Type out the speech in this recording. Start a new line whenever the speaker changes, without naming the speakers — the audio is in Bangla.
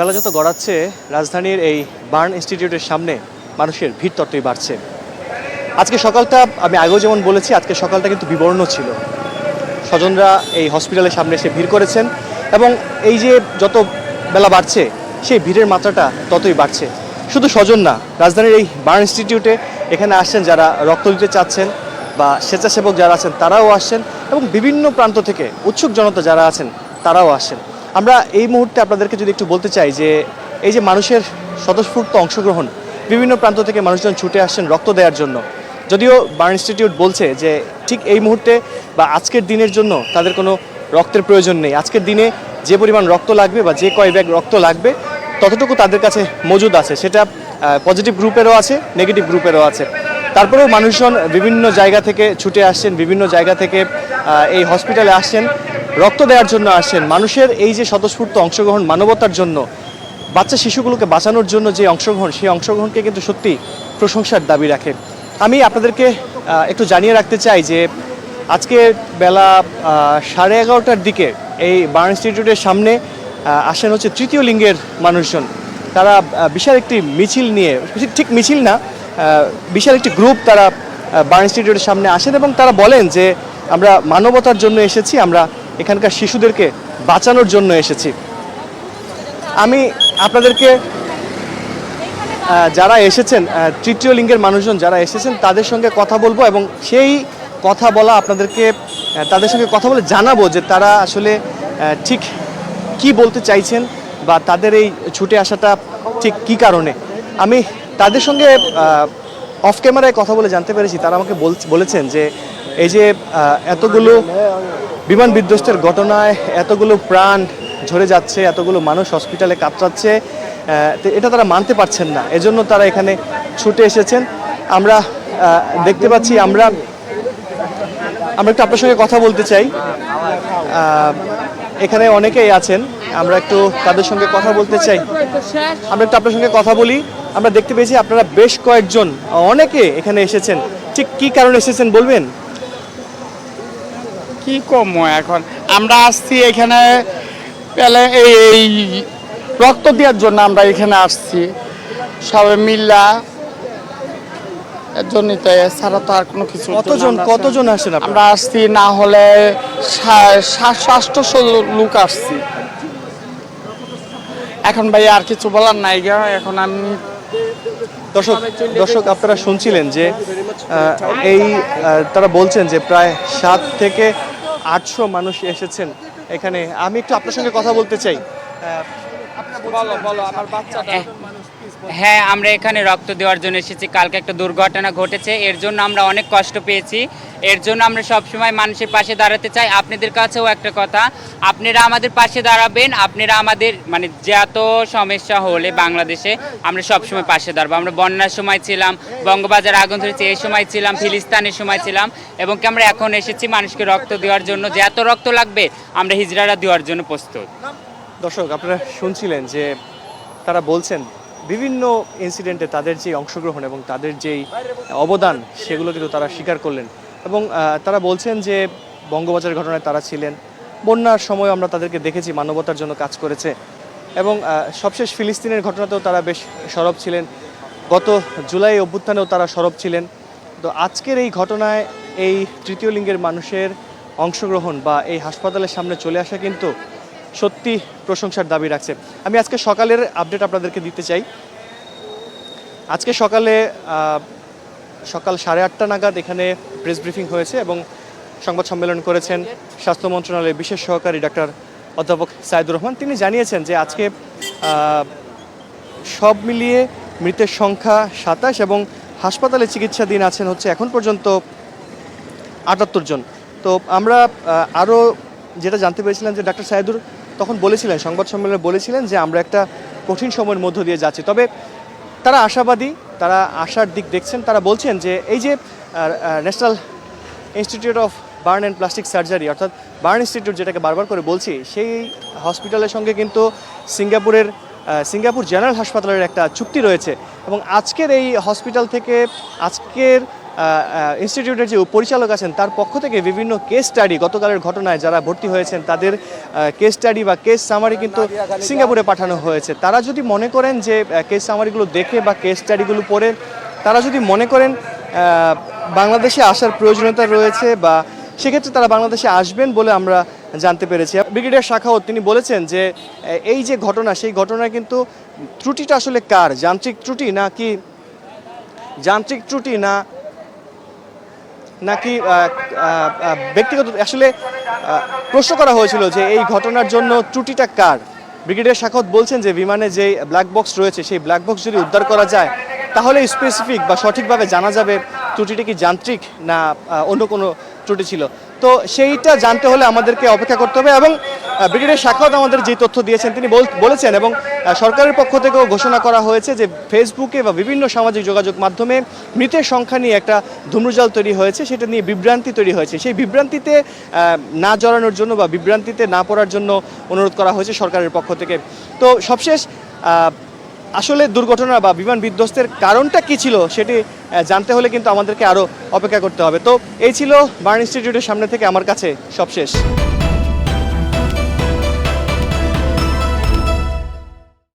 বেলা যত গড়াচ্ছে রাজধানীর এই বার্ন ইনস্টিটিউটের সামনে মানুষের ভিড় ততই বাড়ছে। আজকে সকালটা আমি আগেও যেমন বলেছি, আজকে সকালটা কিন্তু বিবর্ণ ছিল। স্বজনরা এই হসপিটালের সামনে এসে ভিড় করেছেন এবং এই যে যত বেলা বাড়ছে সেই ভিড়ের মাত্রাটা ততই বাড়ছে। শুধু স্বজন না, রাজধানীর এই বার্ন ইনস্টিটিউটে এখানে আসছেন যারা রক্ত দিতে চাচ্ছেন বা স্বেচ্ছাসেবক যারা আছেন তারাও আসছেন এবং বিভিন্ন প্রান্ত থেকে উৎসুক জনতা যারা আছেন তারাও আসেন। আমরা এই মুহূর্তে আপনাদেরকে যদি একটু বলতে চাই যে এই যে মানুষের স্বতঃস্ফূর্ত অংশগ্রহণ, বিভিন্ন প্রান্ত থেকে মানুষজন ছুটে আসছেন রক্ত দেওয়ার জন্য। যদিও বার্ন ইনস্টিটিউট বলছে যে ঠিক এই মুহূর্তে বা আজকের দিনের জন্য তাদের কোনো রক্তের প্রয়োজন নেই। আজকের দিনে যে পরিমাণ রক্ত লাগবে বা যে কয় ব্যাগ রক্ত লাগবে ততটুকু তাদের কাছে মজুদ আছে। সেটা পজিটিভ গ্রুপেরও আছে, নেগেটিভ গ্রুপেরও আছে। তারপরেও মানুষজন বিভিন্ন জায়গা থেকে ছুটে আসছেন, বিভিন্ন জায়গা থেকে এই হসপিটালে আসছেন, রক্ত দেওয়ার জন্য আসছেন। মানুষের এই যে স্বতঃস্ফূর্ত অংশগ্রহণ, মানবতার জন্য, বাচ্চা শিশুগুলোকে বাঁচানোর জন্য যে অংশগ্রহণ, সেই অংশগ্রহণকে কিন্তু সত্যি প্রশংসার দাবি রাখে। আমি আপনাদেরকে একটু জানিয়ে রাখতে চাই যে আজকে বেলা 11:30টার দিকে এই বার্ন ইনস্টিটিউটের সামনে আসেন হচ্ছে তৃতীয় লিঙ্গের মানুষজন। তারা বিশাল একটি মিছিল নিয়ে, ঠিক মিছিল না, বিশাল একটি গ্রুপ তারা বার্ন ইনস্টিটিউটের সামনে আসেন এবং তারা বলেন যে আমরা মানবতার জন্য এসেছি, আমরা এখানকার শিশুদেরকে বাঁচানোর জন্য এসেছি। আমি আপনাদেরকে যারা এসেছেন, তৃতীয় লিঙ্গের মানুষজন যারা এসেছেন তাদের সঙ্গে কথা বলবো এবং সেই কথা বলা আপনাদেরকে তাদের সঙ্গে কথা বলে জানাবো যে তারা আসলে ঠিক কি বলতে চাইছেন বা তাদের এই ছুটে আসাটা ঠিক কি কারণে। আমি তাদের সঙ্গে অফ ক্যামেরায় কথা বলে জানতে পেরেছি, তারা আমাকে বলেছেন যে এই যে এতগুলো বিমান বিধ্বস্তের ঘটনায় এতগুলো প্রাণ ঝরে যাচ্ছে, এতগুলো মানুষ হসপিটালে কাতরাচ্ছে, এটা তারা মানতে পারছেন না, এজন্য তারা এখানে ছুটে এসেছেন। আমরা দেখতে পাচ্ছি, আমরা একটু আপনার সঙ্গে কথা বলতে চাই। এখানে অনেকেই আছেন, আমরা একটু তাদের সঙ্গে কথা বলতে চাই। আমরা একটু আপনার সঙ্গে কথা বলি। আমরা দেখতে পেয়েছি আপনারা বেশ কয়েকজন, অনেকে এখানে এসেছেন, ঠিক কি কারণে এসেছেন বলবেন?
কি কম এখন আমরা আসছি এখানে পেলে এই রক্ত দেওয়ার জন্য আমরা এখানে আসছি সবাই মিল্লা, এর জন্যই তো, এছাড়া তো আর কোনো কিছু।
কতজন আসেন
আমরা আসছি না হলে 700-800 লোক আসছি। এখন ভাই আর কিছু বলার নাই গা। এখন আমি
দর্শক আপনারা শুনছিলেন যে এই তারা বলছেন যে প্রায় 7 থেকে 800 মানুষ এসেছেন এখানে। আমি একটু আপনার সঙ্গে কথা বলতে চাই।
বলো আমার বাচ্চাটা।
হ্যাঁ, আমরা এখানে রক্ত দেওয়ার জন্য এসেছি। কালকে একটা দুর্ঘটনা ঘটেছে, এর জন্য আমরা অনেক কষ্ট পেয়েছি। এর জন্য আমরা সবসময় মানুষের পাশে দাঁড়াতে চাই। আপনাদের কাছেও একটা কথা, আপনারা আমাদের পাশে দাঁড়াবেন। আপনারা আমাদের যত সমস্যা হলে বাংলাদেশে আমরা সবসময় পাশে দাঁড়াবো। আমরা বন্যার সময় ছিলাম, বঙ্গবাজার আগুন ধরেছে এই সময় ছিলাম, ফিলিস্তিনের সময় ছিলাম, এবং কি আমরা এখন এসেছি মানুষকে রক্ত দেওয়ার জন্য। যে এত রক্ত লাগবে আমরা হিজড়ারা দেওয়ার জন্য প্রস্তুত।
দর্শক আপনারা শুনছিলেন যে তারা বলছেন বিভিন্ন ইনসিডেন্টে তাদের যে অংশগ্রহণ এবং তাদের যেই অবদান সেগুলো কিন্তু তারা স্বীকার করলেন এবং তারা বলছেন যে বঙ্গবাজার ঘটনায় তারা ছিলেন, বন্যার সময় আমরা তাদেরকে দেখেছি মানবতার জন্য কাজ করেছে এবং সবশেষ ফিলিস্তিনের ঘটনাতেও তারা বেশ সরব ছিলেন, গত জুলাই অভ্যুত্থানেও তারা সরব ছিলেন। তো আজকের এই ঘটনায় এই তৃতীয় লিঙ্গের মানুষের অংশগ্রহণ বা এই হাসপাতালের সামনে চলে আসা কিন্তু সত্যি প্রশংসার দাবি রাখছে। আমি আজকে সকালের আপডেট আপনাদেরকে দিতে চাই। আজকে সকাল 8:30 নাগাদ এখানে প্রেস ব্রিফিং হয়েছে এবং সংবাদ সম্মেলন করেছেন স্বাস্থ্য মন্ত্রণালয়ের বিশেষ সহকারী ডাক্তার অধ্যাপক সাইদুর রহমান। তিনি জানিয়েছেন যে আজকে সব মিলিয়ে মৃতের সংখ্যা 27 এবং হাসপাতালে চিকিৎসাধীন আছেন হচ্ছে এখন পর্যন্ত 78 জন। তো আমরা আরও যেটা জানতে পেরেছিলাম যে ডাক্তার সাইদুর তখন বলেছিলেন, সংবাদ সম্মেলনে বলেছিলেন যে আমরা একটা কঠিন সময়ের মধ্য দিয়ে যাচ্ছি, তবে তারা আশাবাদী, তারা আশার দিক দেখছেন। তারা বলছেন যে এই যে national institute of burn and plastic surgery অর্থাৎ বার্ন ইনস্টিটিউট যেটাকে বারবার করে বলছি, সেই হসপিটালের সঙ্গে কিন্তু সিঙ্গাপুর জেনারেল হাসপাতালের একটা চুক্তি রয়েছে এবং আজকের এই হসপিটাল থেকে আজকের ইনস্টিটিউটের যে পরিচালক আছেন তার পক্ষ থেকে বিভিন্ন কেস স্টাডি গতকালের ঘটনায় যারা ভর্তি হয়েছেন তাদের কেস স্টাডি বা কেস সামারি কিন্তু সিঙ্গাপুরে পাঠানো হয়েছে। তারা যদি মনে করেন যে কেস সামারিগুলো দেখে বা কেস স্টাডিগুলো পড়ে তারা যদি মনে করেন বাংলাদেশে আসার প্রয়োজনীয়তা রয়েছে বা সেক্ষেত্রে তারা বাংলাদেশে আসবেন বলে আমরা জানতে পেরেছি। ব্রিগেডিয়ার শাখাওয়াত তিনি বলেছেন যে এই যে ঘটনা সেই ঘটনায় কিন্তু ত্রুটিটা আসলে কার, যান্ত্রিক ত্রুটি নাকি ব্যক্তিগত, আসলে প্রশ্ন করা হয়েছিল যে এই ঘটনার জন্য ত্রুটিটা কার। ব্রিগেডিয়ার শাখাওয়াত বলছেন যে বিমানে যে ব্ল্যাক বক্স রয়েছে সেই ব্ল্যাক বক্স যদি উদ্ধার করা যায় তাহলে স্পেসিফিক বা সঠিকভাবে জানা যাবে ত্রুটিটা কি যান্ত্রিক না অন্য কোনো ত্রুটি ছিল। তো সেইটা জানতে হলে আমাদেরকে অপেক্ষা করতে হবে এবং ব্রিগেডিয়ার শাখাওয়াত আমাদের যে তথ্য দিয়েছেন তিনি বলেছেন এবং সরকারের পক্ষ থেকেও ঘোষণা করা হয়েছে যে ফেসবুকে বা বিভিন্ন সামাজিক যোগাযোগ মাধ্যমে মৃতের সংখ্যা নিয়ে একটা ধূম্রজাল তৈরি হয়েছে, সেটা নিয়ে বিভ্রান্তি তৈরি হয়েছে। সেই বিভ্রান্তিতে না জড়ানোর জন্য বা বিভ্রান্তিতে না পড়ার জন্য অনুরোধ করা হয়েছে সরকারের পক্ষ থেকে। তো সবশেষ আসলে দুর্ঘটনা বা বিমান বিধ্বস্তের কারণটা কী ছিল সেটি জানতে হলে কিন্তু আমাদেরকে আরও অপেক্ষা করতে হবে। তো এই ছিল বার্ন ইনস্টিটিউটের সামনে থেকে আমার কাছে সবশেষ।